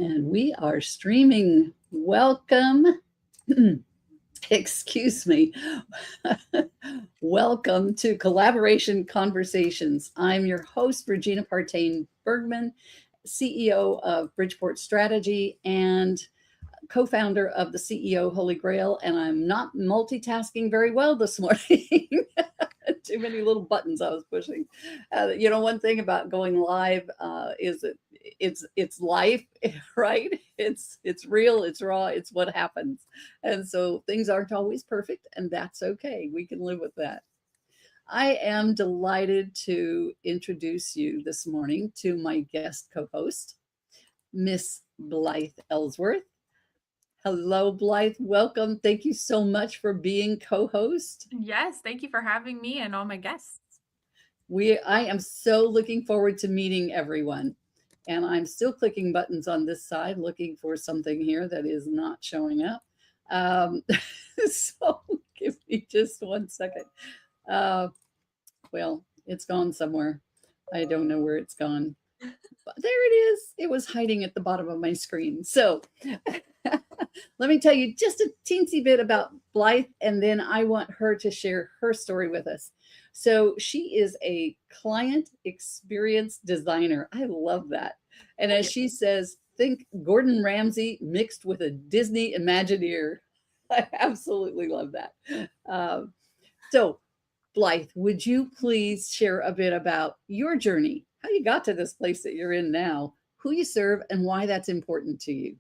And we are streaming. Welcome. Excuse me. Welcome to Collaboration Conversations. I'm your host, Regina Partain Bergman, CEO of Bridgeport Strategy and co-founder of the CEO Holy Grail. And I'm not multitasking very well this morning. Too many little buttons I was pushing. One thing about going live is that it's life, right? It's real, it's raw, it's what happens. And so things aren't always perfect, and that's okay. We can live with that. I am delighted to introduce you this morning to my guest co-host, Miss Blyth Ellsworth. Hello, Blyth. Welcome. Thank you so much for being co-host. Yes, thank you for having me and all my guests. I am so looking forward to meeting everyone. And I'm still clicking buttons on this side, looking for something here that is not showing up. So give me just 1 second. Well, it's gone somewhere. I don't know where it's gone. But there it is. It was hiding at the bottom of my screen. So let me tell you just a teensy bit about Blyth, and then I want her to share her story with us. So she is a client experience designer. I love that. And as she says, think Gordon Ramsay mixed with a Disney Imagineer. I absolutely love that. So Blyth, would you please share a bit about your journey, how you got to this place that you're in now, who you serve, and why that's important to you?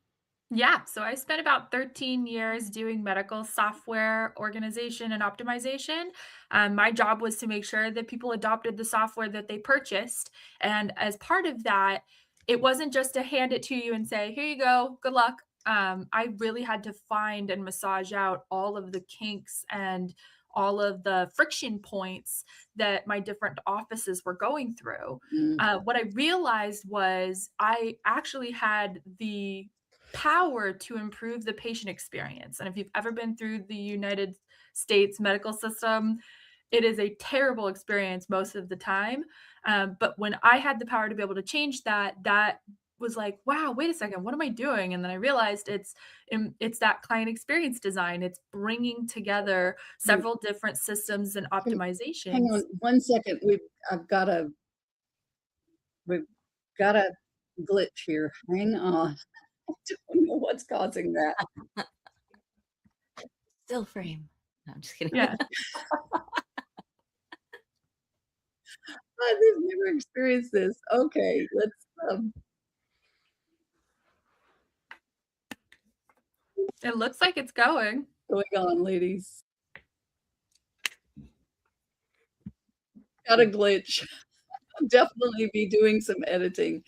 Yeah, so I spent about 13 years doing medical software organization and optimization. My job was to make sure that people adopted the software that they purchased. And as part of that, it wasn't just to hand it to you and say, here you go, good luck. I really had to find and massage out all of the kinks and all of the friction points that my different offices were going through. What I realized was I actually had the power to improve the patient experience. And if you've ever been through the United States medical system, it is a terrible experience most of the time. But when I had the power to be able to change that, that was like, wow, wait a second, what am I doing? And then I realized it's that client experience design. It's bringing together several different systems and Hang optimizations. on 1 second. We've got a glitch here. Hang on. I don't know what's causing that. Still frame. No, I'm just kidding. Yeah. I've never experienced this. Okay, let's It looks like it's going. going on, ladies. Got a glitch. I'll definitely be doing some editing.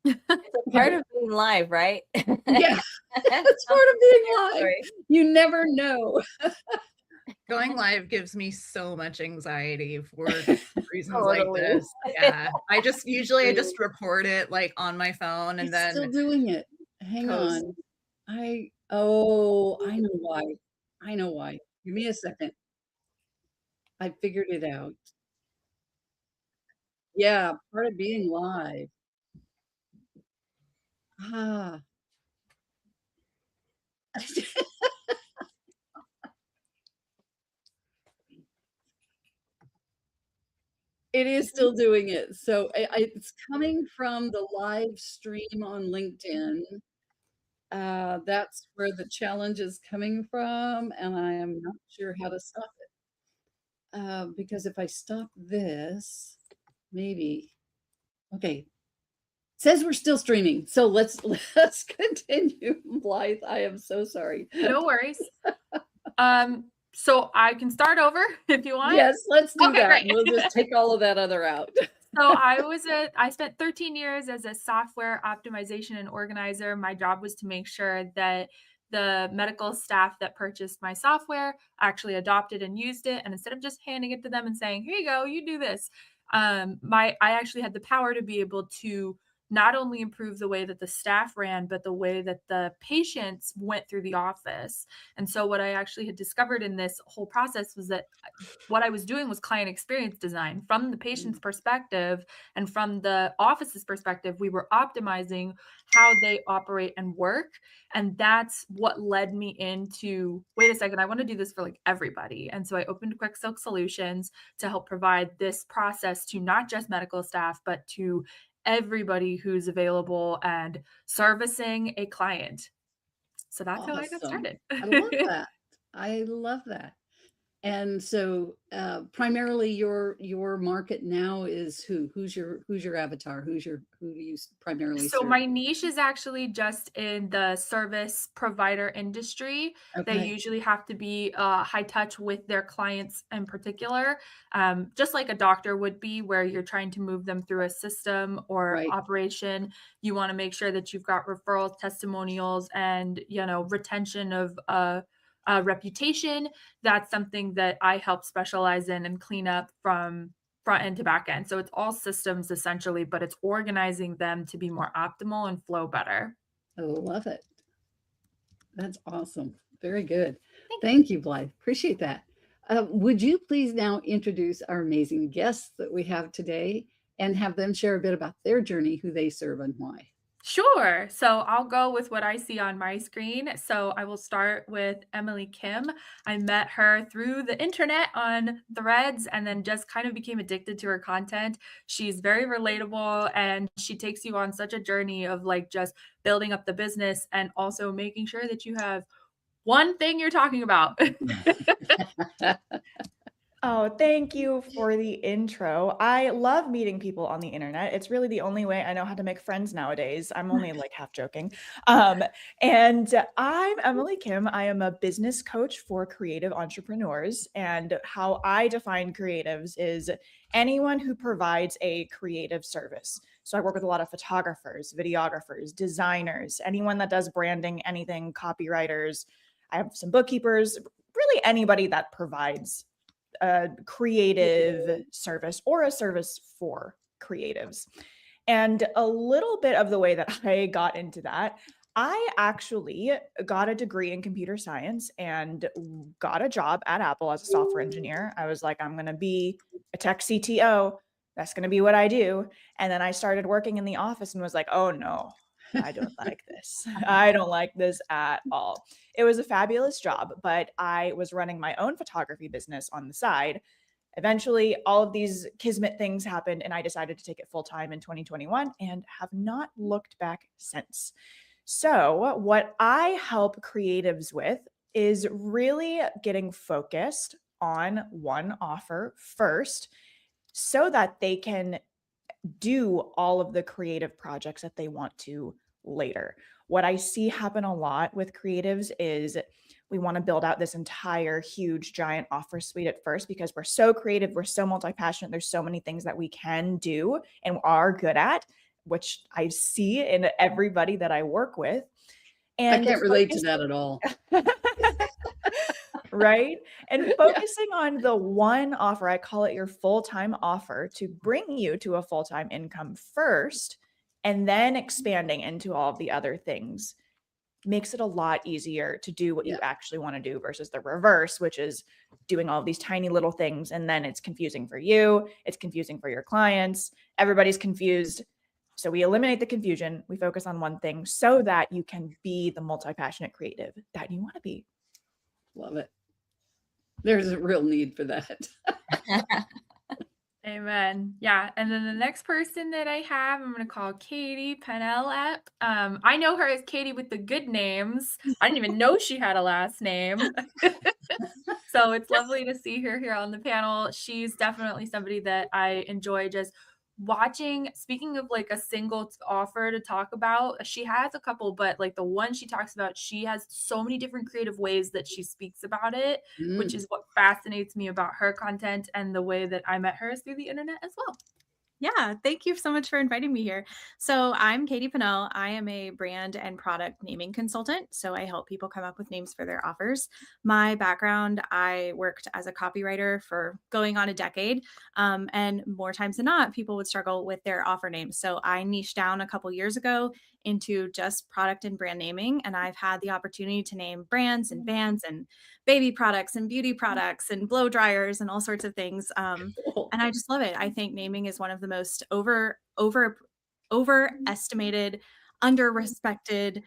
It's a part of being live, right? Yeah, it's part of being live. Sorry. You never know. Going live gives me so much anxiety for reasons Totally. like this. Yeah. I just record it like on my phone and It's then still doing it. Hang post. on. I know why. I know why. Give me a second. I figured it out. Yeah, part of being live. Ah. It is still doing it. So it's coming from the live stream on LinkedIn. That's where the challenge is coming from, and I am not sure how to stop it. Because if I stop this, maybe. Okay. Says we're still streaming. So let's continue, Blyth. I am so sorry. No worries. So I can start over if you want. Yes, let's do Okay, that. great. We'll just take all of that other out. So I spent 13 years as a software optimization and organizer. My job was to make sure that the medical staff that purchased my software actually adopted and used it. And instead of just handing it to them and saying, here you go, you do this, I actually had the power to be able to not only improve the way that the staff ran, but the way that the patients went through the office. And so what I actually had discovered in this whole process was that what I was doing was client experience design from the patient's perspective, and from the office's perspective, we were optimizing how they operate and work. And that's what led me into, wait a second, I want to do this for like everybody. And so I opened Quick Silk Solutions to help provide this process to not just medical staff, but to everybody who's available and servicing a client. So that's how I got Awesome. started. I love that. I love that. And so primarily your market now is who? Who's your avatar? Who do you primarily So serve? my niche is actually just in the service provider industry. They Okay. usually have to be high touch with their clients in particular, just like a doctor would be, where you're trying to move them through a system or Right. operation. You want to make sure that you've got referrals, testimonials, and retention of reputation. That's something that I help specialize in and clean up from front end to back end. So it's all systems essentially, but it's organizing them to be more optimal and flow better. I love it. That's awesome. Very good. Thank Thank you, Blythe. Appreciate that. Would you please now introduce our amazing guests that we have today and have them share a bit about their journey, who they serve, and why? Sure. So I'll go with what I see on my screen. So I will start with Emily Kim. I met her through the internet on Threads and then just kind of became addicted to her content. She's very relatable and she takes you on such a journey of like just building up the business and also making sure that you have one thing you're talking about. Oh, thank you for the intro. I love meeting people on the internet. It's really the only way I know how to make friends nowadays. I'm only like half joking. And I'm Emily Kim. I am a business coach for creative entrepreneurs. And how I define creatives is anyone who provides a creative service. So I work with a lot of photographers, videographers, designers, anyone that does branding, anything, copywriters. I have some bookkeepers, really anybody that provides a creative service or a service for creatives. And a little bit of the way that I got into that, I actually got a degree in computer science and got a job at Apple as a software engineer. I was like, I'm going to be a tech CTO. That's going to be what I do. And then I started working in the office and was like, oh no, I don't like this. I don't like this at all. It was a fabulous job, but I was running my own photography business on the side. Eventually, all of these kismet things happened, and I decided to take it full time in 2021 and have not looked back since. So, what I help creatives with is really getting focused on one offer first so that they can do all of the creative projects that they want to later. What I see happen a lot with creatives is we want to build out this entire huge giant offer suite at first because we're so creative, we're so multi-passionate, there's so many things that we can do and are good at, which I see in everybody that I work with. And I can't relate to that at all. Right? And focusing on the one offer, I call it your full-time offer, to bring you to a full-time income first, and then expanding into all of the other things makes it a lot easier to do what you actually want to do versus the reverse, which is doing all of these tiny little things. And then it's confusing for you. It's confusing for your clients. Everybody's confused. So we eliminate the confusion. We focus on one thing so that you can be the multi-passionate creative that you want to be. Love it. There's a real need for that. Amen. Yeah. And then the next person that I have, I'm going to call Katie Pannell up. I know her as Katie with the good names. I didn't even know she had a last name. So it's lovely to see her here on the panel. She's definitely somebody that I enjoy just watching. Speaking of like a single offer to talk about, she has a couple, but like the one she talks about, she has so many different creative ways that she speaks about it, which is what fascinates me about her content, and the way that I met her is through the internet as well. Yeah, thank you so much for inviting me here. So I'm Katie Pannell. I am a brand and product naming consultant. So I help people come up with names for their offers. My background, I worked as a copywriter for going on a decade. And more times than not, people would struggle with their offer names. So I niched down a couple years ago into just product and brand naming. And I've had the opportunity to name brands and vans and baby products and beauty products and blow dryers and all sorts of things. Cool. And I just love it. I think naming is one of the most overestimated, under-respected.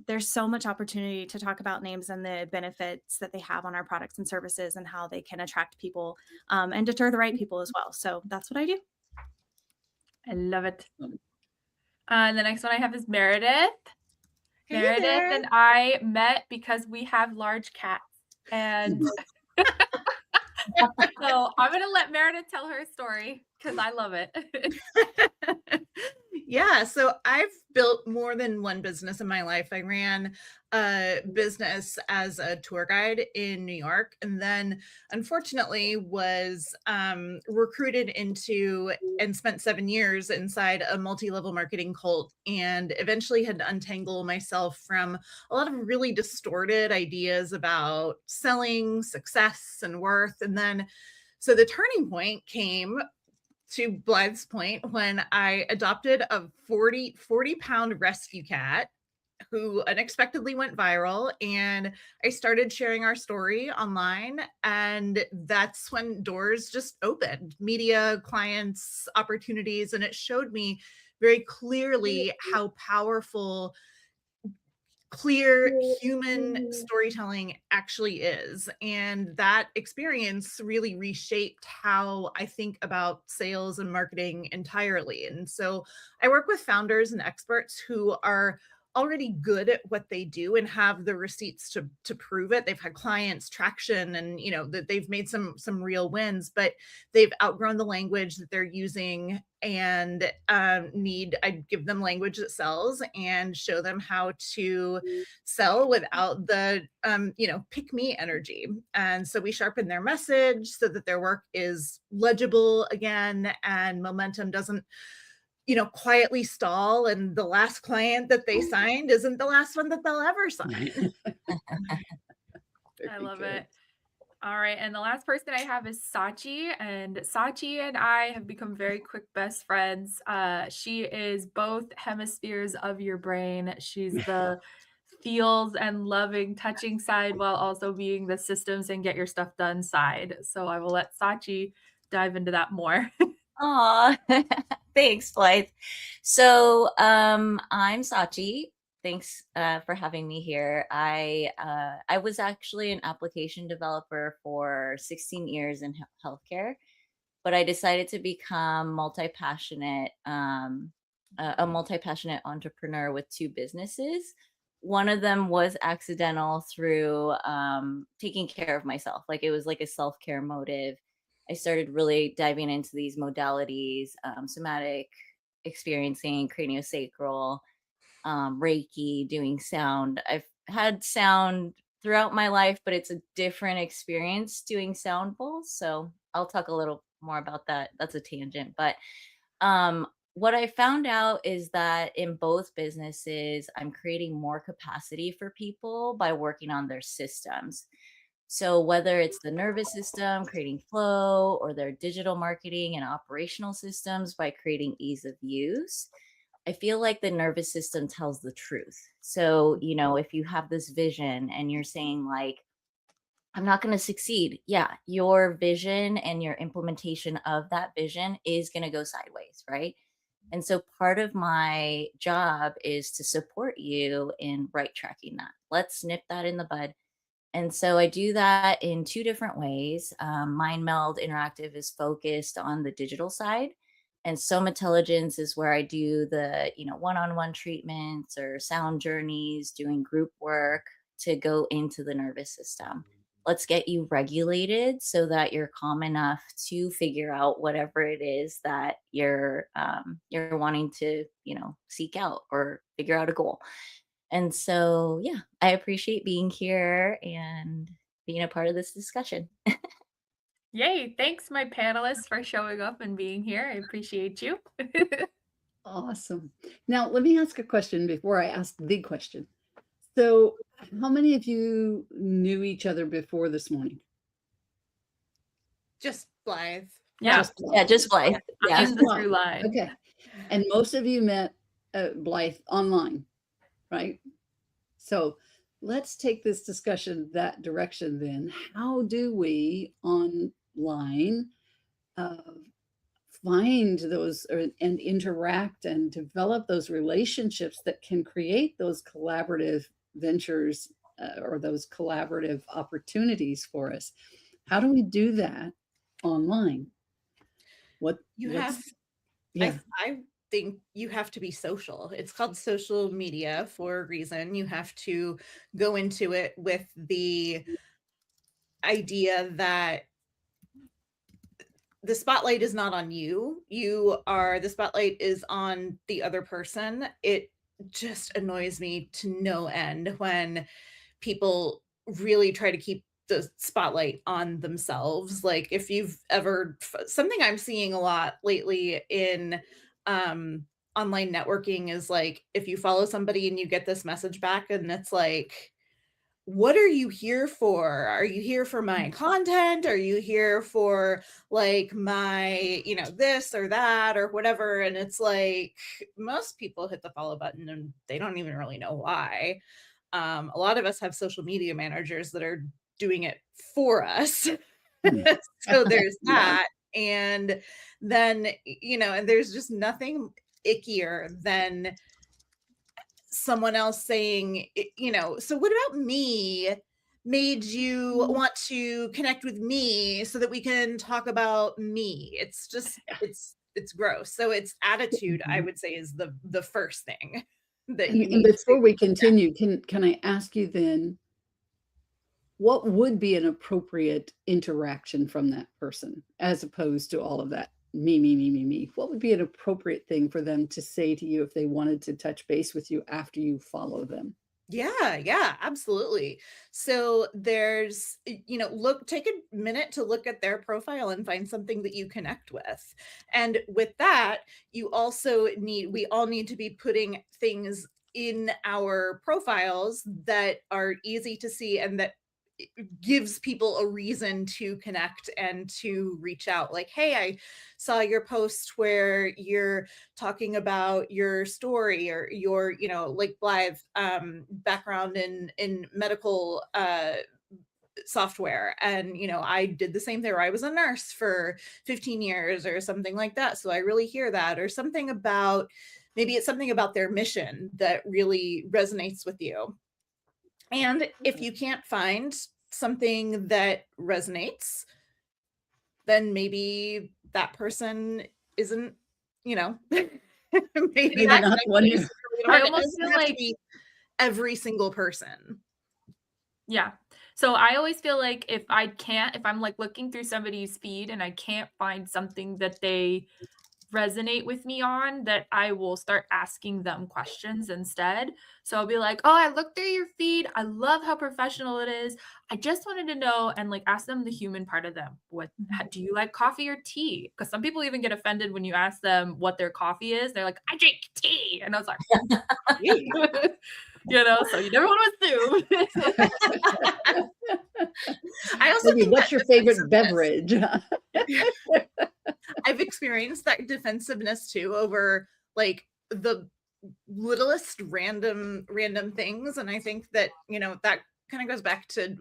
There's so much opportunity to talk about names and the benefits that they have on our products and services and how they can attract people and deter the right people as well. So that's what I do. I love it. And the next one I have is Meredith. Hey Meredith there. and I met because we have large cats. And so I'm going to let Meredith tell her story because I love it. Yeah, so I've built more than one business in my life. I ran a business as a tour guide in New York, and then unfortunately was recruited into and spent 7 years inside a multi-level marketing cult, and eventually had to untangle myself from a lot of really distorted ideas about selling, success, and worth. And then so the turning point came, to Blythe's point, when I adopted a 40 pound rescue cat who unexpectedly went viral, and I started sharing our story online, and that's when doors just opened, media, clients, opportunities, and it showed me very clearly how powerful clear human storytelling actually is. And that experience really reshaped how I think about sales and marketing entirely. And so I work with founders and experts who are already good at what they do and have the receipts to prove it. They've had clients, traction, and that they've made some real wins, but they've outgrown the language that they're using, and I give them language that sells and show them how to sell without the pick me energy. And so we sharpen their message so that their work is legible again, and momentum doesn't quietly stall, and the last client that they signed isn't the last one that they'll ever sign. I love it. All right. And the last person I have is Sachi. And Sachi and I have become very quick best friends. She is both hemispheres of your brain. She's the feels and loving, touching side while also being the systems and get your stuff done side. So I will let Sachi dive into that more. Aw, thanks, Blythe. So I'm Sachi. Thanks for having me here. I was actually an application developer for 16 years in healthcare, but I decided to become a multi-passionate entrepreneur with 2 businesses. One of them was accidental through taking care of myself. Like, it was like a self-care motive. I started really diving into these modalities, somatic experiencing, craniosacral, Reiki, doing sound. I've had sound throughout my life, but it's a different experience doing sound bowls. So I'll talk a little more about that. That's a tangent. But what I found out is that in both businesses, I'm creating more capacity for people by working on their systems. So whether it's the nervous system, creating flow, or their digital marketing and operational systems by creating ease of use, I feel like the nervous system tells the truth. So, if you have this vision and you're saying like, I'm not going to succeed. Yeah, your vision and your implementation of that vision is going to go sideways, right? And so part of my job is to support you in right tracking that. Let's nip that in the bud. And so I do that in 2 different ways. Mind Meld Interactive is focused on the digital side. And Somatilligence is where I do the, one-on-one treatments or sound journeys, doing group work to go into the nervous system. Let's get you regulated so that you're calm enough to figure out whatever it is that you're wanting to, seek out or figure out a goal. And so, yeah, I appreciate being here and being a part of this discussion. Yay. Thanks, my panelists, for showing up and being here. I appreciate you. Awesome. Now, let me ask a question before I ask the question. So, how many of you knew each other before this morning? Just Blythe. Yeah. Just Blythe. Yeah, just Blythe. Yeah. In the through line. Okay. And most of you met Blythe online, right? So let's take this discussion that direction then. How do we online find those and interact and develop those relationships that can create those collaborative ventures or those collaborative opportunities for us? How do we do that online? I think you have to be social. It's called social media for a reason. You have to go into it with the idea that the spotlight is not on you. The spotlight is on the other person. It just annoys me to no end when people really try to keep the spotlight on themselves. Like, if you've ever, something I'm seeing a lot lately in online networking is like, if you follow somebody and you get this message back and it's like, what are you here for? Are you here for my content? Are you here for like my, this or that or whatever? And it's like, most people hit the follow button and they don't even really know why. A lot of us have social media managers that are doing it for us. So there's that. And then, and there's just nothing ickier than someone else saying, so what about me made you want to connect with me so that we can talk about me? It's just, it's gross. So it's attitude, I would say, is the first thing that you need. And before we continue, can I ask you then, what would be an appropriate interaction from that person as opposed to all of that me? What would be an appropriate thing for them to say to you if they wanted to touch base with you after you follow them? Yeah, absolutely. So there's, take a minute to look at their profile and find something that you connect with. And with that, we all need to be putting things in our profiles that are easy to see and that gives people a reason to connect and to reach out. Like, hey, I saw your post where you're talking about your story or your, like Blythe, background in medical software. And, I did the same thing, or I was a nurse for 15 years or something like that. So I really hear that, or maybe it's something about their mission that really resonates with you. And if you can't find something that resonates, then maybe that person isn't, maybe not one. I almost feel like to be every single person. Yeah. So I always feel like if I'm like looking through somebody's feed and I can't find something that they resonate with me on, that I will start asking them questions instead. So I'll be like, oh, I looked through your feed. I love how professional it is. I just wanted to know, and like ask them the human part of them. Do you like coffee or tea? Because some people even get offended when you ask them what their coffee is. They're like, I drink tea. And I was like, so you never want to assume. I also think, what's your favorite beverage? I've experienced that defensiveness too over like the littlest random things. And I think that, that kind of goes back to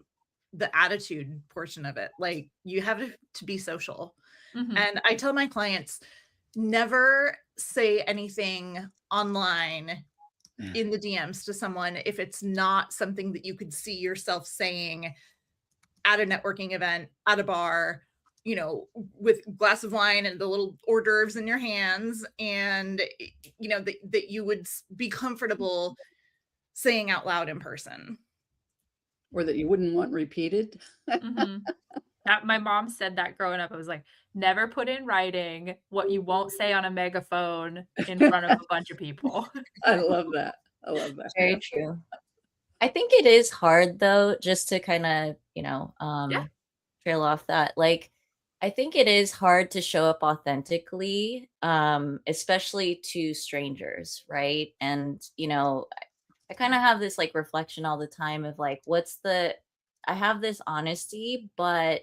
the attitude portion of it. Like, you have to be social. Mm-hmm. And I tell my clients, never say anything online in the DMs to someone if it's not something that you could see yourself saying at a networking event, at a bar, with a glass of wine and the little hors d'oeuvres in your hands, and that you would be comfortable saying out loud in person, or that you wouldn't want repeated. Mm-hmm. My mom said that growing up. I was like, never put in writing what you won't say on a megaphone in front of a bunch of people. I love that. Very true. I think it is hard though, just to kind of, trail off that. Like, I think it is hard to show up authentically, especially to strangers, right? And, I kind of have this like reflection all the time of like, I have this honesty, but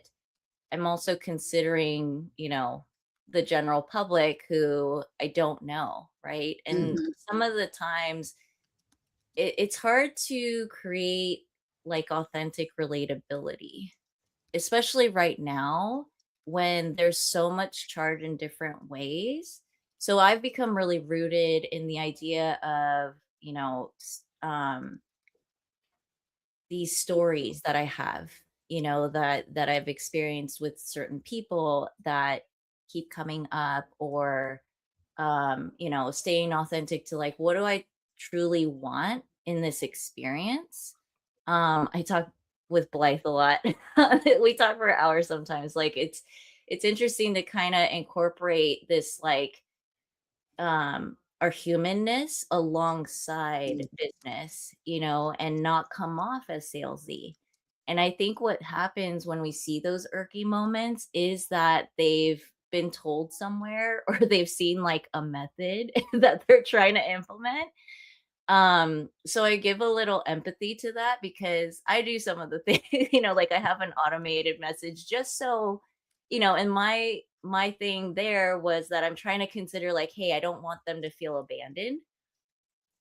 I'm also considering, the general public who I don't know, right? And Mhm. some of the times it's hard to create like authentic relatability, especially right now when there's so much charge in different ways. So I've become really rooted in the idea of, these stories that I have, that I've experienced with certain people that keep coming up, or staying authentic to like, what do I truly want in this experience? I talk with Blythe a lot. We talk for hours sometimes. Like it's interesting to kind of incorporate this like our humanness alongside business, and not come off as salesy. And I think what happens when we see those irky moments is that they've been told somewhere or they've seen like a method that they're trying to implement. So I give a little empathy to that because I do some of the things, like I have an automated message just so, and my thing there was that I'm trying to consider like, hey, I don't want them to feel abandoned.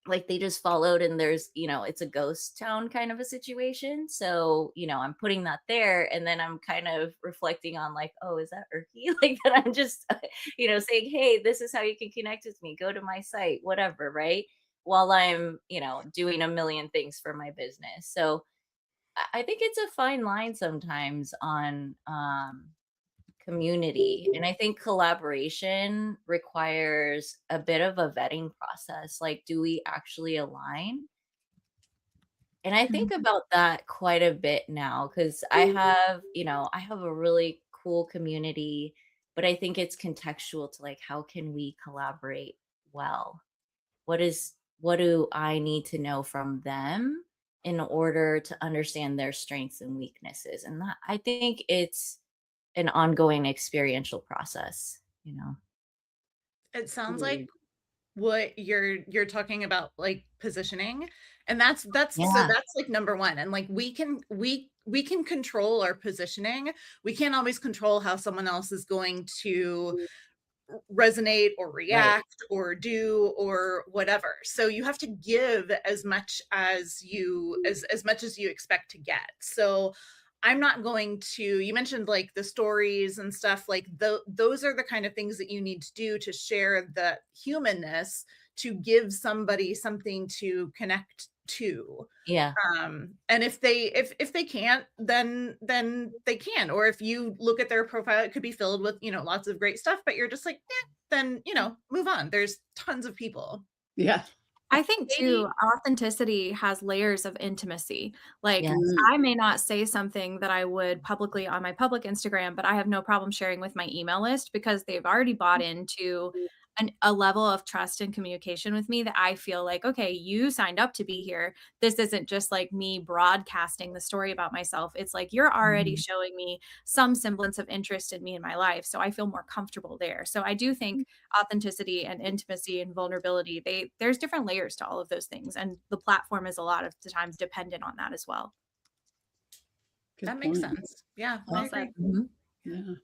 Like they just followed and there's, it's a ghost town kind of a situation. So, I'm putting that there and then I'm kind of reflecting on like, oh, is that irky? Like that I'm just, saying, hey, this is how you can connect with me. Go to my site, whatever, right? While I'm, doing a million things for my business. So I think it's a fine line sometimes on community. And I think collaboration requires a bit of a vetting process. Like, do we actually align? And I think about that quite a bit now because I have a really cool community, but I think it's contextual to like, how can we collaborate well? What do I need to know from them in order to understand their strengths and weaknesses? And that I think it's an ongoing experiential process, It sounds like Agreed. what you're talking about, like positioning, and Yeah. that's like number one. And like we can control our positioning. We can't always control how someone else is going to resonate or Right. react or do or whatever. So you have to give as much as as much as you expect to get. So I'm not going to, you mentioned like the stories and stuff, like those are the kind of things that you need to do to share the humanness, to give somebody something to connect to. Yeah. And if they can't, then they can. Or if you look at their profile, it could be filled with lots of great stuff, but you're just like, then move on. There's tons of people. Yeah. I think Katie, too, authenticity has layers of intimacy. Like, Yes. Mm. I may not say something that I would publicly on my public Instagram, but I have no problem sharing with my email list because they've already bought into a level of trust and communication with me that I feel like, okay, you signed up to be here. This isn't just like me broadcasting the story about myself. It's like you're already Mhm. showing me some semblance of interest in me in my life. So I feel more comfortable there. So I do think authenticity and intimacy and vulnerability, there's different layers to all of those things. And the platform is a lot of the times dependent on that as well. Good That makes point. sense. Yeah, I well agree. said. Mhm. Yeah.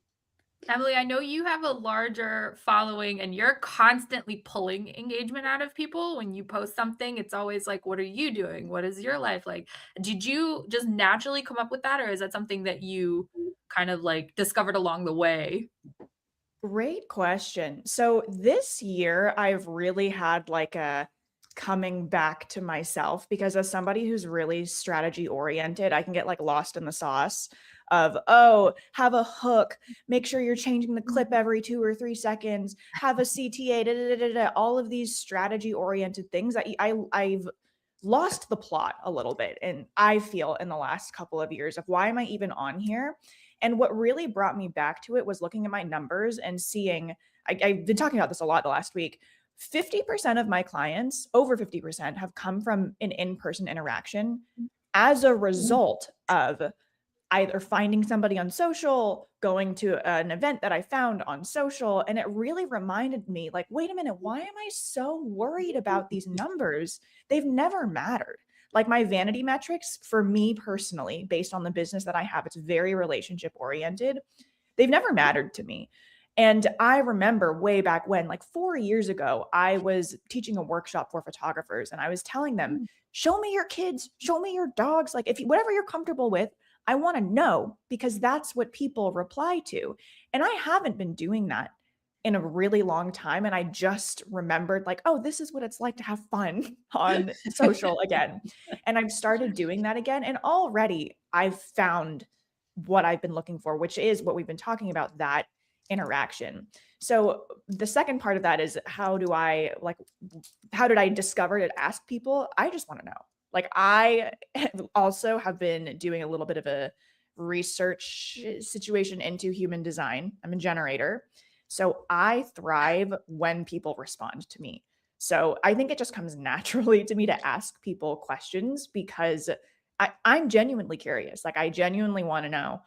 Emily, I know you have a larger following and you're constantly pulling engagement out of people. When you post something, it's always like, what are you doing? What is your life like? Did you just naturally come up with that, or is that something that you kind of like discovered along the way? Great question. So this year, I've really had like a coming back to myself because as somebody who's really strategy oriented, I can get like lost in the sauce of, oh, have a hook, make sure you're changing the clip every 2 or 3 seconds, have a CTA, all of these strategy oriented things that I've lost the plot a little bit. And I feel in the last couple of years of why am I even on here? And what really brought me back to it was looking at my numbers and seeing, I've been talking about this a lot the last week. 50% of my clients, over 50%, have come from an in person interaction as a result of either finding somebody on social, going to an event that I found on social. And it really reminded me, like, wait a minute, why am I so worried about these numbers? They've never mattered. Like my vanity metrics for me personally, based on the business that I have, it's very relationship oriented. They've never mattered to me. And I remember way back when, like 4 years ago, I was teaching a workshop for photographers and I was telling them, show me your kids, show me your dogs, like whatever you're comfortable with, I want to know, because that's what people reply to. And I haven't been doing that in a really long time. And I just remembered, like, oh, this is what it's like to have fun on social again. And I've started doing that again. And already I've found what I've been looking for, which is what we've been talking about, that interaction. So the second part of that is, how did I discover to ask people? I just want to know. Like, I also have been doing a little bit of a research situation into human design. I'm a generator. So I thrive when people respond to me. So I think it just comes naturally to me to ask people questions, because I'm genuinely curious. Like, I genuinely want to know,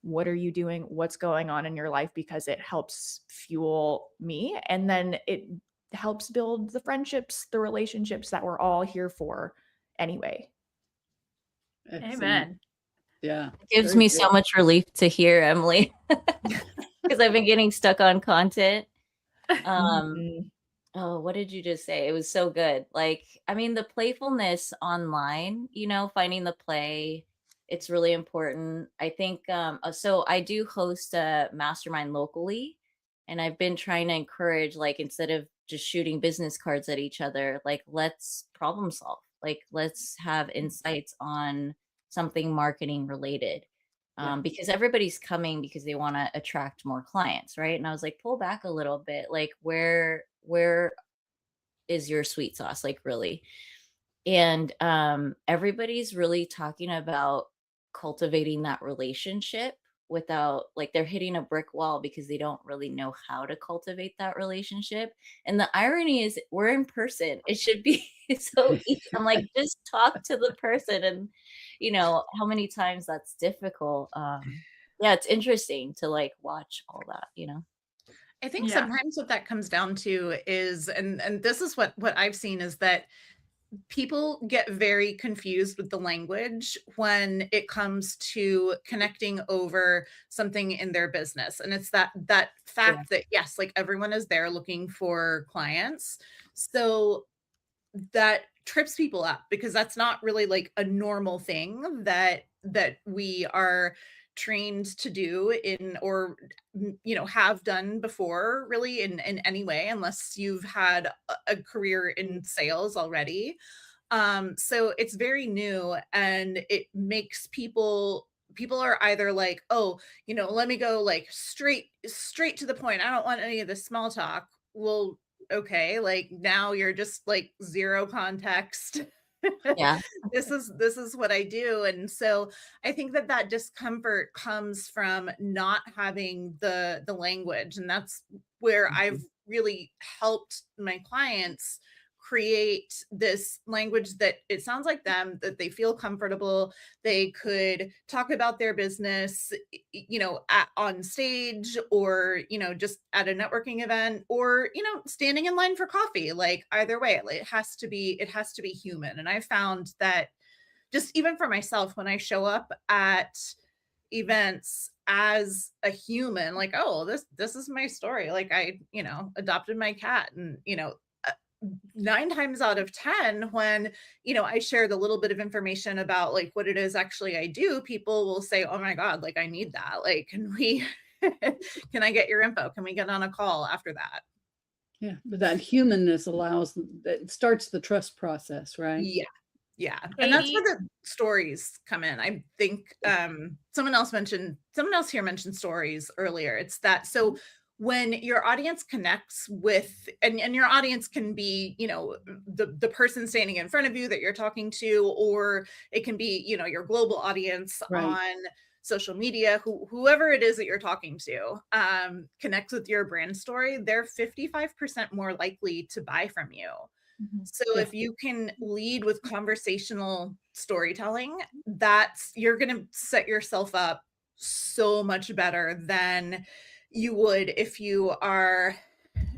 what are you doing? What's going on in your life? Because it helps fuel me. And then it helps build the friendships, the relationships that we're all here for anyway. Excellent. Amen. Yeah. It gives very me good. so much relief to hear, Emily, because I've been getting stuck on content. Mhm. Oh, what did you just say? It was so good. Like, I mean, the playfulness online, finding the play, it's really important. I think, so I do host a mastermind locally, and I've been trying to encourage, like, instead of just shooting business cards at each other, like, let's problem solve. Like, let's have insights on something marketing related. Yeah. Because everybody's coming because they want to attract more clients, right? And I was like, pull back a little bit. Like, where is your sweet sauce, like, really? And everybody's really talking about cultivating that relationship without, like, they're hitting a brick wall because they don't really know how to cultivate that relationship. And the irony is, we're in person. It should be so easy. I'm like, just talk to the person. And how many times that's difficult. Yeah, it's interesting to, like, watch all that. I think Yeah. sometimes what that comes down to is, and this is what I've seen, is that people get very confused with the language when it comes to connecting over something in their business. And it's that fact that, yes, like, everyone is there looking for clients. So that trips people up, because that's not really like a normal thing that we are trained to do in, or have done before, really, in any way, unless you've had a career in sales already. So it's very new, and it makes people are either like, oh, let me go, like, straight to the point, I don't want any of this small talk. Well, okay, like, now you're just like zero context. Yeah. This is what I do. And so I think that discomfort comes from not having the language, and that's where I've really helped my clients create this language that it sounds like them, that they feel comfortable. They could talk about their business, on stage, or, just at a networking event, or, standing in line for coffee. Like, either way, like, it has to be human. And I found that, just even for myself, when I show up at events as a human, like, oh, this is my story. Like, I, adopted my cat, and, 9 times out of 10, when, I share the little bit of information about, like, what it is actually I do, people will say, oh my God, like, I need that. Like, can can I get your info? Can we get on a call after that? Yeah. But that humanness it starts the trust process, right? Yeah. And that's Katie? where the stories come in. I think someone else here mentioned stories earlier. It's that, so when your audience connects with, and your audience can be, the person standing in front of you that you're talking to, or it can be, your global audience Right. on social media, whoever it is that you're talking to, connects with your brand story, they're 55% more likely to buy from you. So Yeah. if you can lead with conversational storytelling, you're going to set yourself up so much better than you would if you are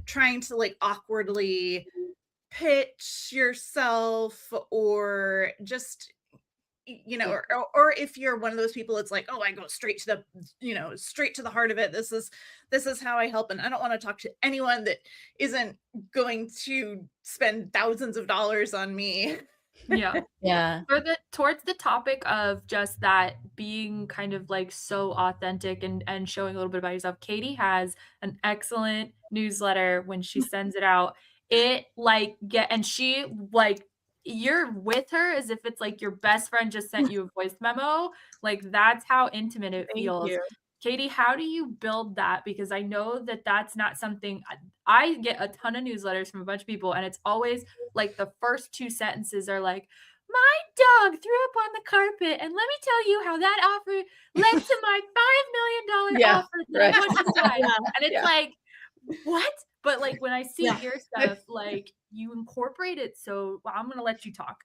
trying to like awkwardly pitch yourself, or just, you know, or if you're one of those people, it's like, oh, I go straight to straight to the heart of it. This is how I help, and I don't want to talk to anyone that isn't going to spend thousands of dollars on me. Yeah. Yeah. Towards the topic of just that being kind of like so authentic and showing a little bit about yourself, Katie has an excellent newsletter. When she sends it out, it like and she like, you're with her as if it's like your best friend just sent you a voice memo. Like, that's how intimate it Thank feels. you. Katie, how do you build that? Because I know that that's not something I get a ton of newsletters from a bunch of people, and it's always like the first 2 sentences are like, "My dog threw up on the carpet, and let me tell you how that offer led to my $5 million Yeah, offer that I right. wouldn't decide." Yeah. And it's Yeah. like, what? But like when I see Yeah. your stuff, like you incorporate it. So well, I'm gonna let you talk.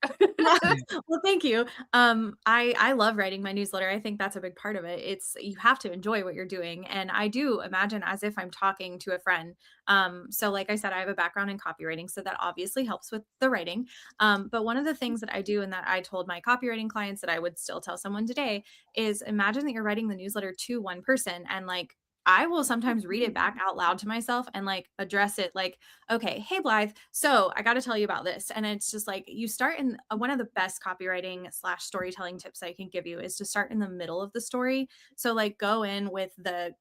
Well, thank you. I love writing my newsletter. I think that's a big part of it. It's you have to enjoy what you're doing, and I do imagine as if I'm talking to a friend. So like I said, I have a background in copywriting, so that obviously helps with the writing. But one of the things that I do, and that I told my copywriting clients that I would still tell someone today, is imagine that you're writing the newsletter to one person, and like I will sometimes read it back out loud to myself and like address it like, okay, hey Blythe, so I got to tell you about this. And it's just like you start in one of the best copywriting / storytelling tips I can give you is to start in the middle of the story. So like go in with the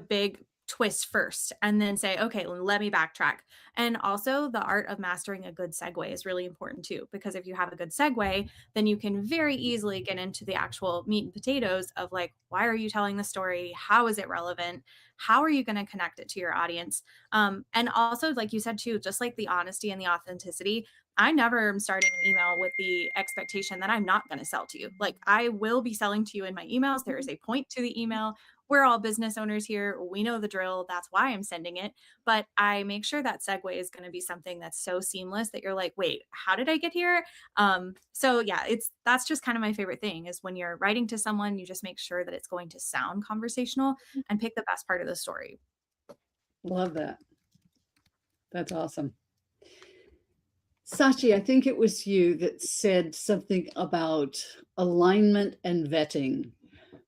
big twist first and then say, okay, let me backtrack. And also the art of mastering a good segue is really important too, because if you have a good segue, then you can very easily get into the actual meat and potatoes of like, why are you telling the story? How is it relevant? How are you going to connect it to your audience? And also, like you said too, just like the honesty and the authenticity, I never am starting an email with the expectation that I'm not going to sell to you. Like I will be selling to you in my emails. There is a point to the email. We're all business owners here. We know the drill. That's why I'm sending it. But I make sure that segue is going to be something that's so seamless that you're like, wait, how did I get here? So yeah, that's just kind of my favorite thing is when you're writing to someone, you just make sure that it's going to sound conversational and pick the best part of the story. Love that. That's awesome. Sachi, I think it was you that said something about alignment and vetting.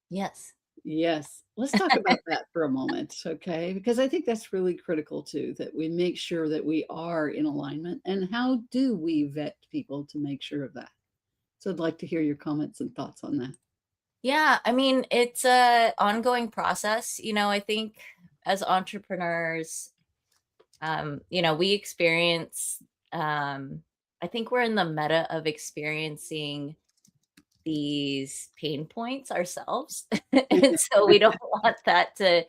Yes. Yes. Let's talk about that for a moment, okay? Because I think that's really critical too, that we make sure that we are in alignment. And how do we vet people to make sure of that? So I'd like to hear your comments and thoughts on that. Yeah, I mean, it's a ongoing process. I think as entrepreneurs, we experience, I think we're in the meta of experiencing these pain points ourselves. And so we don't want that to,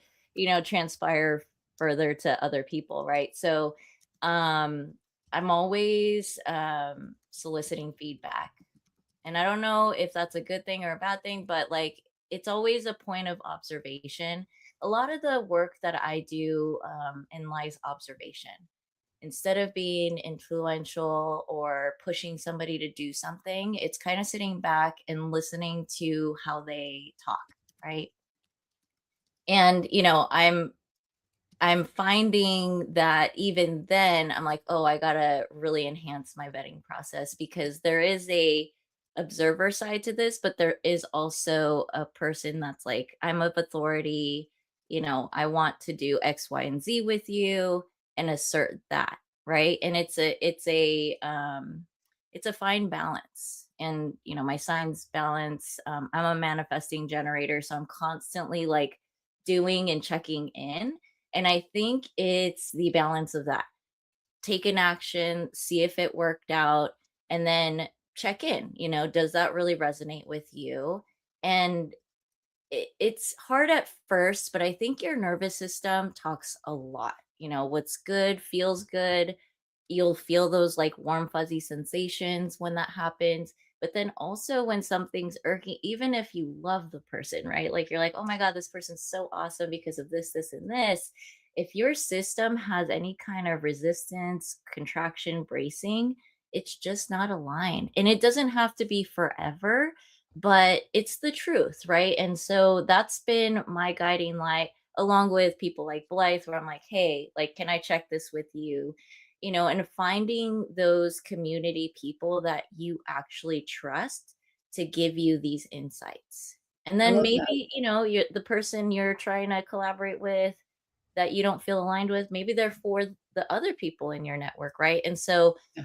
transpire further to other people, right? So I'm always soliciting feedback. And I don't know if that's a good thing or a bad thing, but like it's always a point of observation. A lot of the work that I do in lies observation. Instead of being influential or pushing somebody to do something, it's kind of sitting back and listening to how they talk, right? And I'm finding that even then I'm like, oh, I gotta really enhance my vetting process because there is a observer side to this, but there is also a person that's like, I'm of authority, I want to do X, Y, and Z with you and assert that, right? And it's a fine balance. And my signs balance. I'm a manifesting generator, so I'm constantly like doing and checking in. And I think it's the balance of that. Take an action, see if it worked out, and then check in. Does that really resonate with you? And it's hard at first, but I think your nervous system talks a lot. What's good feels good. You'll feel those like warm, fuzzy sensations when that happens. But then also when something's irking, even if you love the person, right? Like you're like, oh my God, this person's so awesome because of this, this, and this. if your system has any kind of resistance, contraction, bracing, it's just not aligned. And it doesn't have to be forever, but it's the truth, right? And so that's been my guiding light, along with people like Blythe, where I'm like, hey, like, can I check this with you? And finding those community people that you actually trust to give you these insights. And I then love maybe, that. you're the person you're trying to collaborate with that you don't feel aligned with, maybe they're for the other people in your network, right? And so Yeah.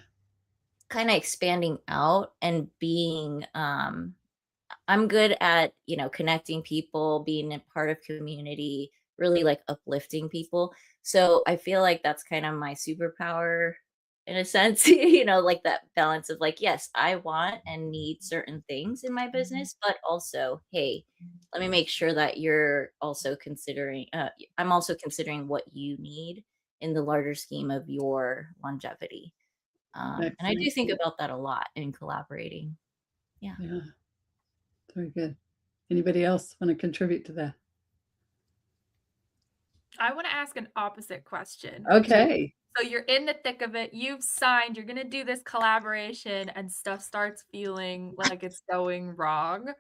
kind of expanding out and being I'm good at, connecting people, being a part of community, really like uplifting people. So I feel like that's kind of my superpower in a sense, like that balance of like, yes, I want and need certain things in my business, but also, hey, let me make sure that you're also considering, I'm also considering what you need in the larger scheme of your longevity. And I do Excellent. think about that a lot in collaborating. Yeah. Yeah, very good. Anybody else want to contribute to that? I want to ask an opposite question. Okay. So you're in the thick of it, you've signed, you're going to do this collaboration, and stuff starts feeling like it's going wrong.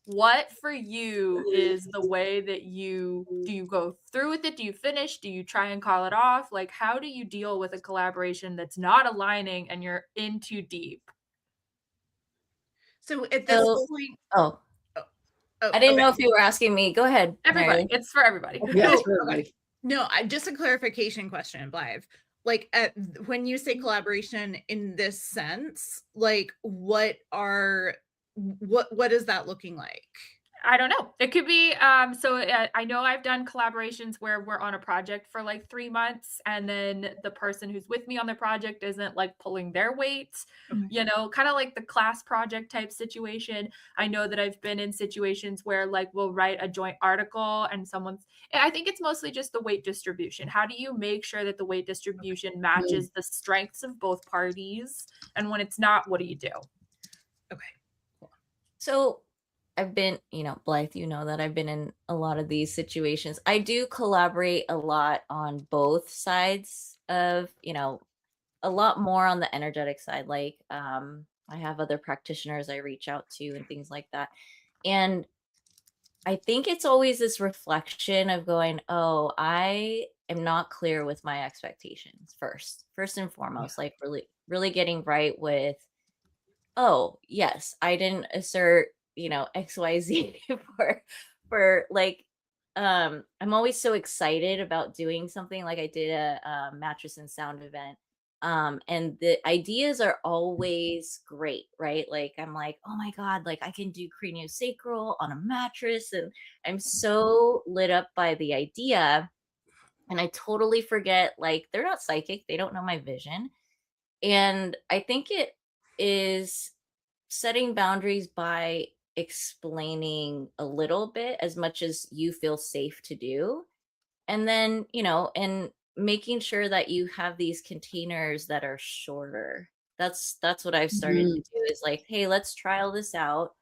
What for you is the way that do you go through with it? Do you finish? Do you try and call it off? Like, how do you deal with a collaboration that's not aligning and you're in too deep? So at this So, point, oh, oh, I didn't okay. know if you were asking me. Go ahead, Everybody. Meredith. It's for everybody. Yes, Oh, for okay. everybody. No, just a clarification question, Blythe. Like, when you say collaboration in this sense, like, what is that looking like? I don't know. It could be I know I've done collaborations where we're on a project for like 3 months and then the person who's with me on the project isn't like pulling their weight, kind of like the class project type situation. I know that I've been in situations where like we'll write a joint article and I think it's mostly just the weight distribution. How do you make sure that the weight distribution matches the strengths of both parties? And when it's not, what do you do? Okay. So I've been, Blythe, that I've been in a lot of these situations. I do collaborate a lot on both sides of, a lot more on the energetic side. Like, I have other practitioners I reach out to and things like that. And I think it's always this reflection of going, oh, I am not clear with my expectations first and foremost, like really, really getting right with, oh, yes, I didn't assert, XYZ for like, I'm always so excited about doing something. Like I did a mattress and sound event. And the ideas are always great, right? Like I'm like, oh my God, like I can do craniosacral on a mattress. And I'm so lit up by the idea. And I totally forget, like, they're not psychic, they don't know my vision. And I think it is setting boundaries by explaining a little bit as much as you feel safe to do. And then, and making sure that you have these containers that are shorter. That's what I've started to do is like, hey, let's trial this out.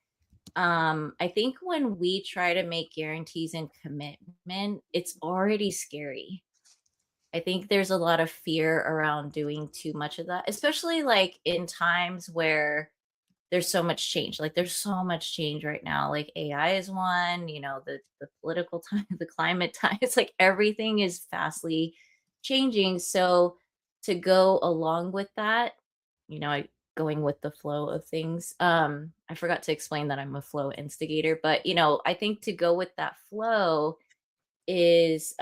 I think when we try to make guarantees and commitment, it's already scary. I think there's a lot of fear around doing too much of that, especially like in times where there's so much change. Like there's so much change right now. Like AI is one, the political time, the climate time. It's like everything is fastly changing. So to go along with that, going with the flow of things. I forgot to explain that I'm a flow instigator, but I think to go with that flow is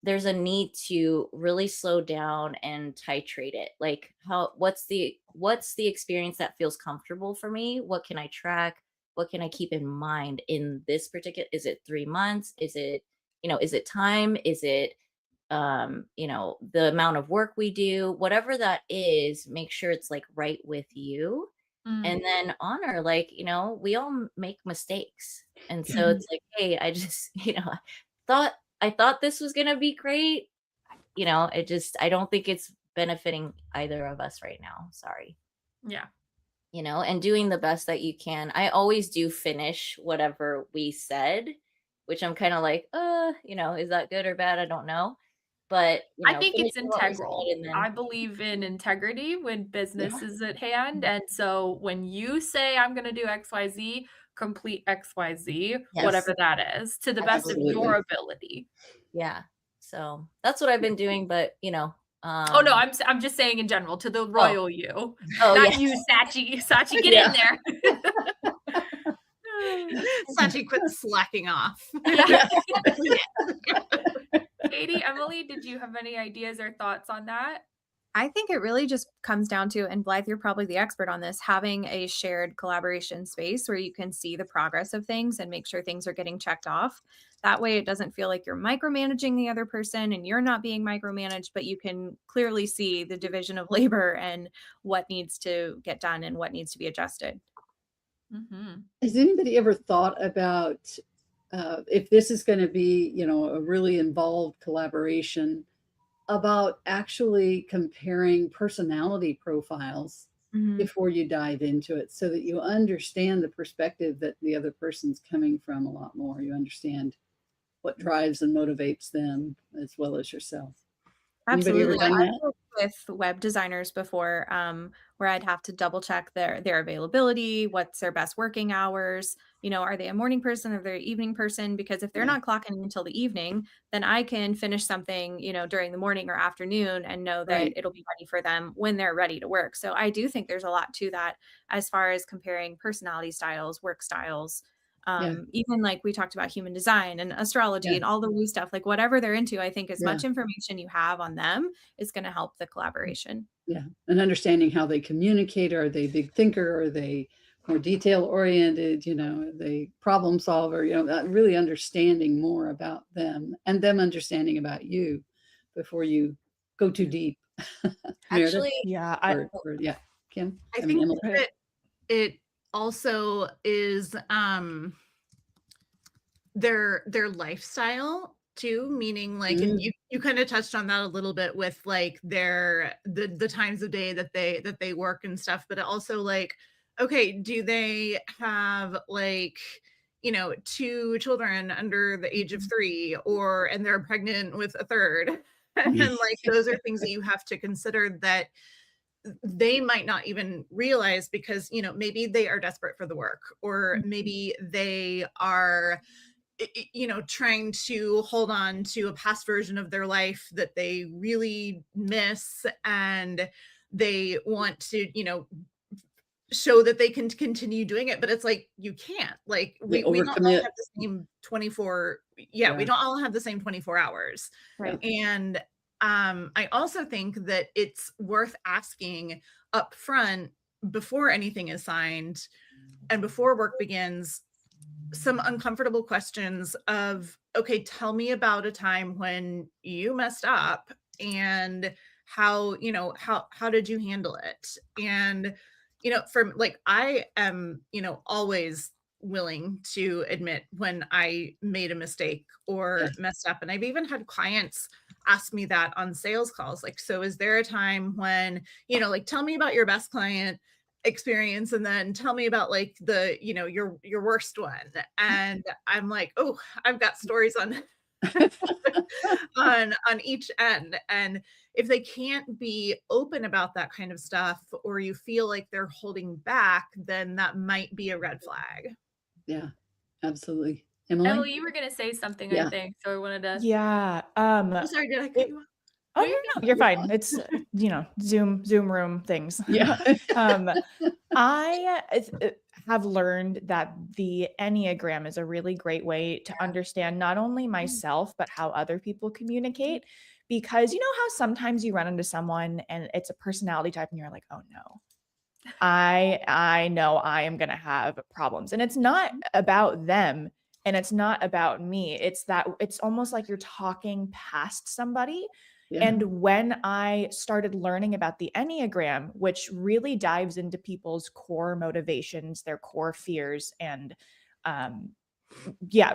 there's a need to really slow down and titrate it. Like what's the experience that feels comfortable for me? What can I track? What can I keep in mind in this particular, is it 3 months? Is it, is it time? Is it the amount of work we do? Whatever that is, make sure it's like right with you. And then honor, like, we all make mistakes. And so it's like, hey, I just, I thought this was going to be great. I don't think it's benefiting either of us right now. Sorry. Yeah. And doing the best that you can. I always do finish whatever we said, which I'm kind of like, is that good or bad? I don't know. But, I think it's finishing what we integral. started and then I believe in integrity when business Yeah. is at hand. And so when you say I'm going to do XYZ, complete XYZ, yes, whatever that is, to the best of your Absolutely. ability. yeah. So that's what I've been doing, but Oh no, I'm just saying in general to the royal you, oh not yeah. you, Sachi. Sachi, get Yeah. in there. Sachi quit slacking off. Yeah. Katie, Emily, did you have any ideas or thoughts on that? I think it really just comes down to, and Blythe, you're probably the expert on this, having a shared collaboration space where you can see the progress of things and make sure things are getting checked off. That way, it doesn't feel like you're micromanaging the other person and you're not being micromanaged, but you can clearly see the division of labor and what needs to get done and what needs to be adjusted. Mm-hmm. Has anybody ever thought about if this is going to be, a really involved collaboration, about actually comparing personality profiles before you dive into it so that you understand the perspective that the other person's coming from a lot more. You understand what drives and motivates them as well as yourself. Anybody ever Absolutely. done I've that? worked with web designers before, where I'd have to double check their availability, what's their best working hours, are they a morning person, are they an evening person? Because if they're Yeah. not clocking until the evening, then I can finish something, during the morning or afternoon and know that Right. it'll be ready for them when they're ready to work. So I do think there's a lot to that as far as comparing personality styles, work styles. Yeah. Even like we talked about human design and astrology Yeah. and all the woo stuff, like whatever they're into, I think as Yeah. much information you have on them is going to help the collaboration. Yeah. And understanding how they communicate. Are they a big thinker? Are they more detail oriented? Are they problem solver? Really understanding more about them and them understanding about you before you go too deep. Meredith? Actually, Yeah, Yeah. Kim? I mean, think Emily. that it also is their lifestyle too, meaning like, and you kind of touched on that a little bit with like the times of day that they work and stuff, but also like, okay, do they have like 2 children under the age of 3, and they're pregnant with a third? And like those are things that you have to consider that they might not even realize, because maybe they are desperate for the work, or maybe they are trying to hold on to a past version of their life that they really miss, and they want to show that they can continue doing it, but it's like you can't. Like we don't all overcommit. have the same 24. We Yeah. don't all have the same 24 hours. Right. And I also think that it's worth asking up front, before anything is signed and before work begins, some uncomfortable questions of, okay, tell me about a time when you messed up, and how did you handle it? And from like, I am always willing to admit when I made a mistake or Yeah. messed up. And I've even had clients ask me that on sales calls, like, so is there a time when like, tell me about your best client experience, and then tell me about like the your worst one. And I'm like, oh, I've got stories on on each end. And if they can't be open about that kind of stuff, or you feel like they're holding back, then that might be a red flag. Yeah, absolutely. Emily, Emily? you were going to say something, Yeah. I think. So I wanted to. yeah. I'm sorry, did I cut you off? Oh, No, you're no, you're fine. It's Zoom room things. Yeah. I have learned that the Enneagram is a really great way to understand not only myself, but how other people communicate. Because you know how sometimes you run into someone and it's a personality type and you're like, oh no, I know I am going to have problems. And it's not about them and it's not about me. It's that it's almost like you're talking past somebody. Yeah. And when I started learning about the Enneagram, which really dives into people's core motivations, their core fears, and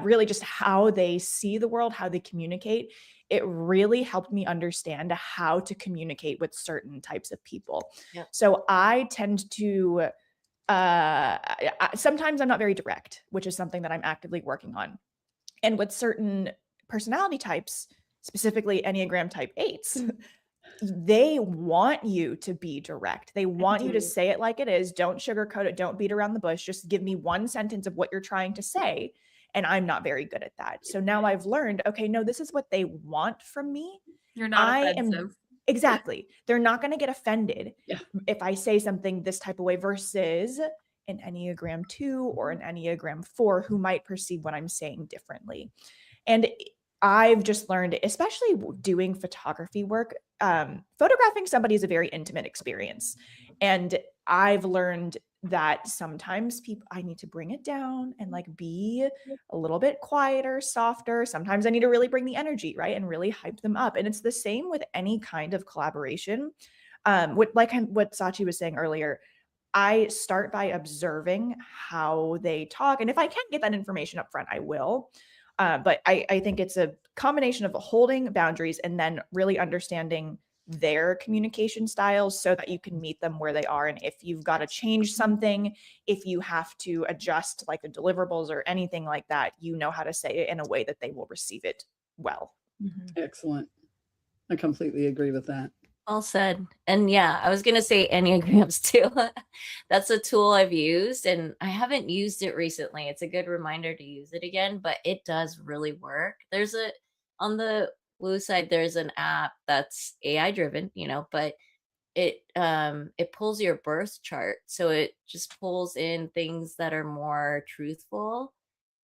really just how they see the world, how they communicate, it really helped me understand how to communicate with certain types of people. Yep. So I tend to, sometimes I'm not very direct, which is something that I'm actively working on. And with certain personality types, specifically Enneagram type 8s, they want you to be direct. They want you to say it like it is. Don't sugarcoat it. Don't beat around the bush. Just give me one sentence of what you're trying to say. And I'm not very good at that. So now I've learned, okay, no, this is what they want from me. You're not offensive. Exactly. They're not going to get offended Yeah. if I say something this type of way versus an Enneagram 2 or an Enneagram 4 who might perceive what I'm saying differently. And I've just learned, especially doing photography work, photographing somebody is a very intimate experience. And I've learned that sometimes I need to bring it down and like be a little bit quieter, softer. Sometimes I need to really bring the energy, right? And really hype them up. And it's the same with any kind of collaboration. What Sachi was saying earlier, I start by observing how they talk. And if I can't get that information up front, I will. But I think it's a combination of holding boundaries and then really understanding their communication styles so that you can meet them where they are. And if you've got to change something, if you have to adjust like the deliverables or anything like that, you know how to say it in a way that they will receive it well. Excellent. I completely agree with that. All said. And yeah, I was going to say Enneagrams too. That's a tool I've used and I haven't used it recently. It's a good reminder to use it again, but it does really work. On the Woo side, there's an app that's AI driven, but it pulls your birth chart. So it just pulls in things that are more truthful.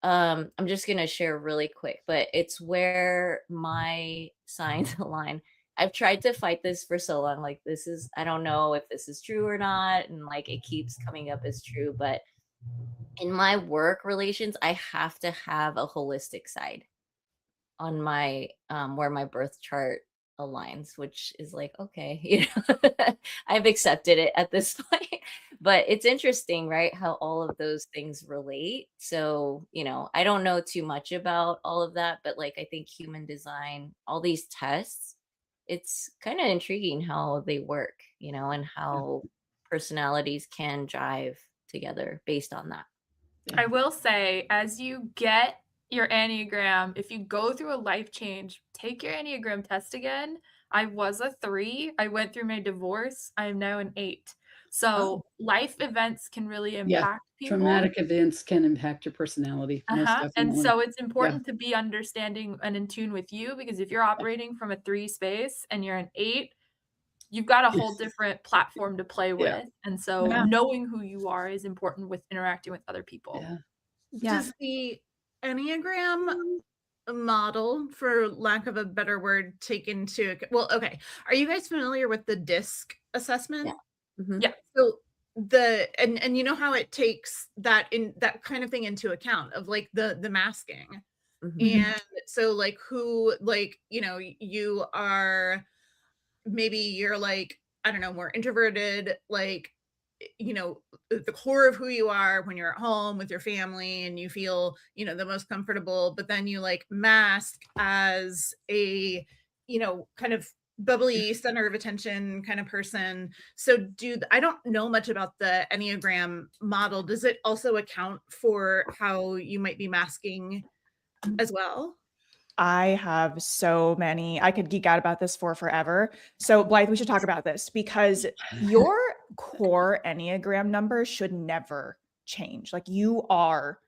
I'm just going to share really quick, but it's where my signs align. I've tried to fight this for so long. Like I don't know if this is true or not. And like, it keeps coming up as true, but in my work relations, I have to have a holistic side on my, where my birth chart aligns, which is like, okay, I've accepted it at this point, but it's interesting, right? How all of those things relate. So, I don't know too much about all of that, but like, I think human design, all these tests, it's kind of intriguing how they work, and how personalities can jive together based on that. I will say, as you get your Enneagram, if you go through a life change, take your Enneagram test again. I was a 3. I went through my divorce. I am now an 8. So life events can really impact people. Traumatic events can impact your personality. Most And definitely. so it's important to be understanding and in tune with you, because if you're operating from a 3 space and you're an 8, you've got a whole different platform to play with. And so knowing who you are is important with interacting with other people. Does the Enneagram model, for lack of a better word, take into account? Well, okay. Are you guys familiar with the DISC assessment? Yeah. So and you know how it takes that kind of thing into account of like the masking. And so like who, like, you are, maybe you're like, I don't know, more introverted, like, the core of who you are when you're at home with your family and you feel, the most comfortable, but then you like mask as a, kind of bubbly center of attention kind of person. So I don't know much about the Enneagram model. Does it also account for how you might be masking as well? I have so many. I could geek out about this for forever. So Blythe, we should talk about this because your core Enneagram number should never change. Like you are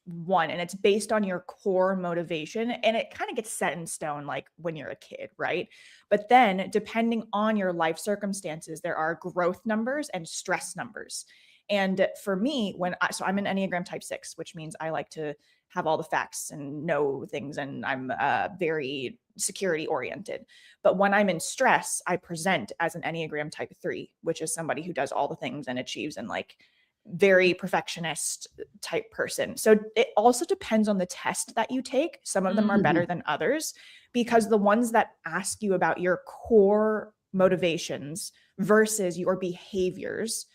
one, and it's based on your core motivation, and it kind of gets set in stone like when you're a kid, right? But then depending on your life circumstances, there are growth numbers and stress numbers. And for me, so I'm an Enneagram type 6, which means I like to have all the facts and know things, and I'm very security oriented. But when I'm in stress, I present as an Enneagram type 3, which is somebody who does all the things and achieves, and like very perfectionist type person. So it also depends on the test that you take. Some of them are better than others, because the ones that ask you about your core motivations versus your behaviors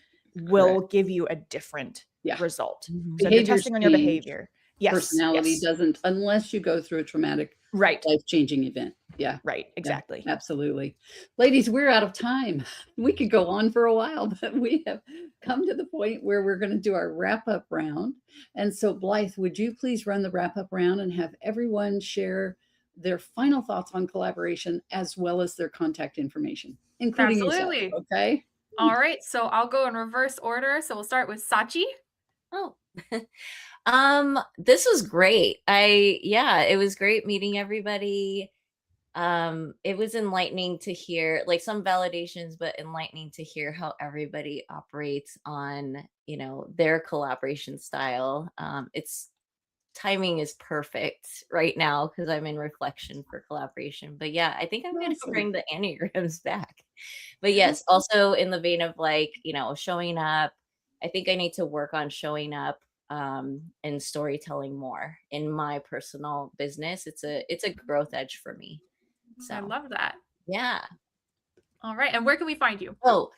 will give you a different result. So they're testing on your behavior. Personality doesn't, unless you go through a traumatic, life-changing event. Right. Exactly. Yeah, absolutely. Ladies, we're out of time. We could go on for a while, but we have come to the point where we're going to do our wrap-up round. And so Blythe, would you please run the wrap-up round and have everyone share their final thoughts on collaboration, as well as their contact information, including Absolutely. yourself. Okay. All right. So I'll go in reverse order. So we'll start with Sachi. Oh, this was great. It was great meeting everybody. It was enlightening to hear like some validations, but enlightening to hear how everybody operates on, their collaboration style. It's timing is perfect right now because I'm in reflection for collaboration. But yeah, I think I'm going to Awesome. bring the Enneagrams back. But yes, also in the vein of like, showing up, I think I need to work on showing up and storytelling more in my personal business. It's a growth edge for me. I So love that. yeah. All right. And where can we find you? Oh,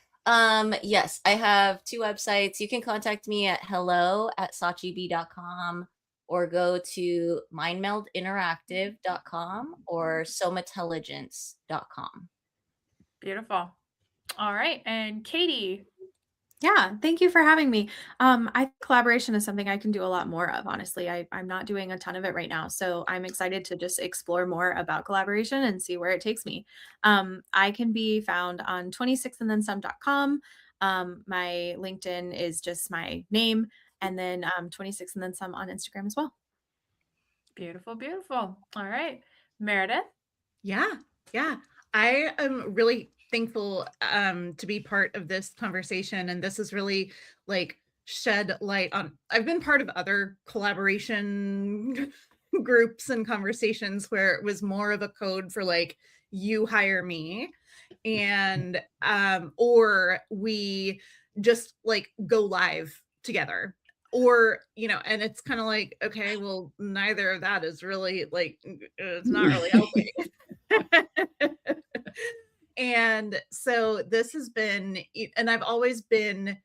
yes, I have 2 websites. You can contact me at hello@sachib.com or go to mindmeldinteractive.com or somatelligence.com. Beautiful. All right. And Katie. Yeah, thank you for having me. Collaboration is something I can do a lot more of, honestly. I'm not doing a ton of it right now. So I'm excited to just explore more about collaboration and see where it takes me. I can be found on 26andthensome.com. My LinkedIn is just my name, and then 26 and then some on Instagram as well. Beautiful, beautiful. All right. Meredith. Yeah. I am really thankful to be part of this conversation, and this has really like shed light on. I've been part of other collaboration groups and conversations where it was more of a code for like, you hire me, and or we just like go live together, or and it's kind of like, okay, well, neither of that is really like, it's not really helping. And so this has been, and I've always been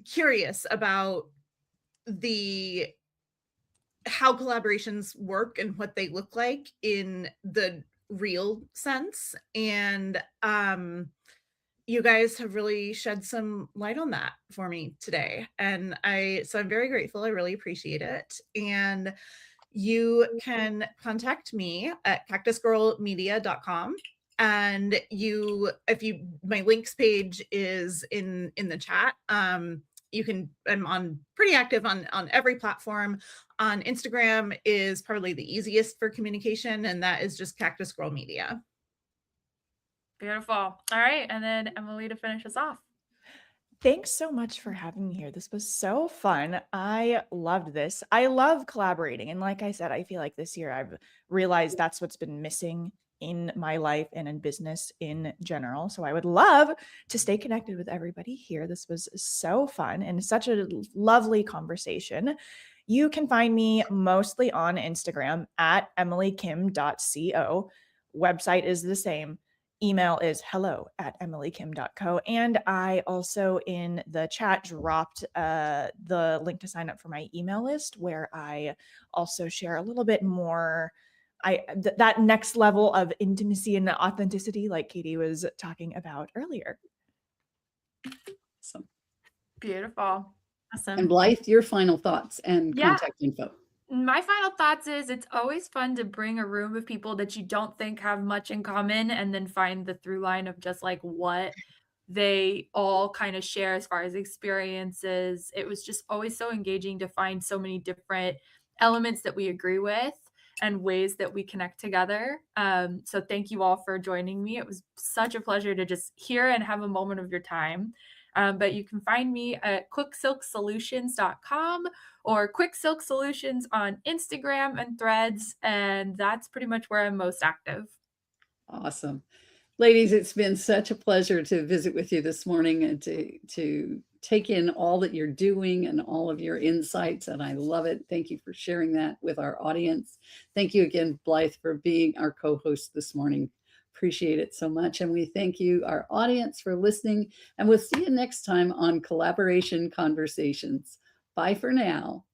curious about how collaborations work and what they look like in the real sense. And you guys have really shed some light on that for me today. And so I'm very grateful. I really appreciate it. And you can contact me at cactusgirlmedia.com. And my links page is in the chat. I'm pretty active on every platform. On Instagram is probably the easiest for communication, and that is just Cactus Girl Media. Beautiful. All right. And then Emily to finish us off. Thanks so much for having me here. This was so fun. I loved this. I love collaborating. And like I said, I feel like this year I've realized that's what's been missing in my life and in business in general. So I would love to stay connected with everybody here. This was so fun and such a lovely conversation. You can find me mostly on Instagram at emilykim.co. Website is the same. Email is hello@emilykim.co. And I also in the chat dropped the link to sign up for my email list, where I also share a little bit more that next level of intimacy and authenticity, like Katie was talking about earlier. Awesome. Beautiful. Awesome. And Blythe, your final thoughts and contact info. My final thoughts is it's always fun to bring a room of people that you don't think have much in common and then find the through line of just like what they all kind of share as far as experiences. It was just always so engaging to find so many different elements that we agree with and ways that we connect together. So thank you all for joining me. It was such a pleasure to just hear and have a moment of your time. But you can find me at quicksilksolutions.com or Quick Silk Solutions on Instagram and Threads. And that's pretty much where I'm most active. Awesome. Ladies, it's been such a pleasure to visit with you this morning and to take in all that you're doing and all of your insights. And I love it. Thank you for sharing that with our audience. Thank you again, Blythe, for being our co-host this morning. Appreciate it so much. And we thank you, our audience, for listening. And we'll see you next time on Collaboration Conversations. Bye for now.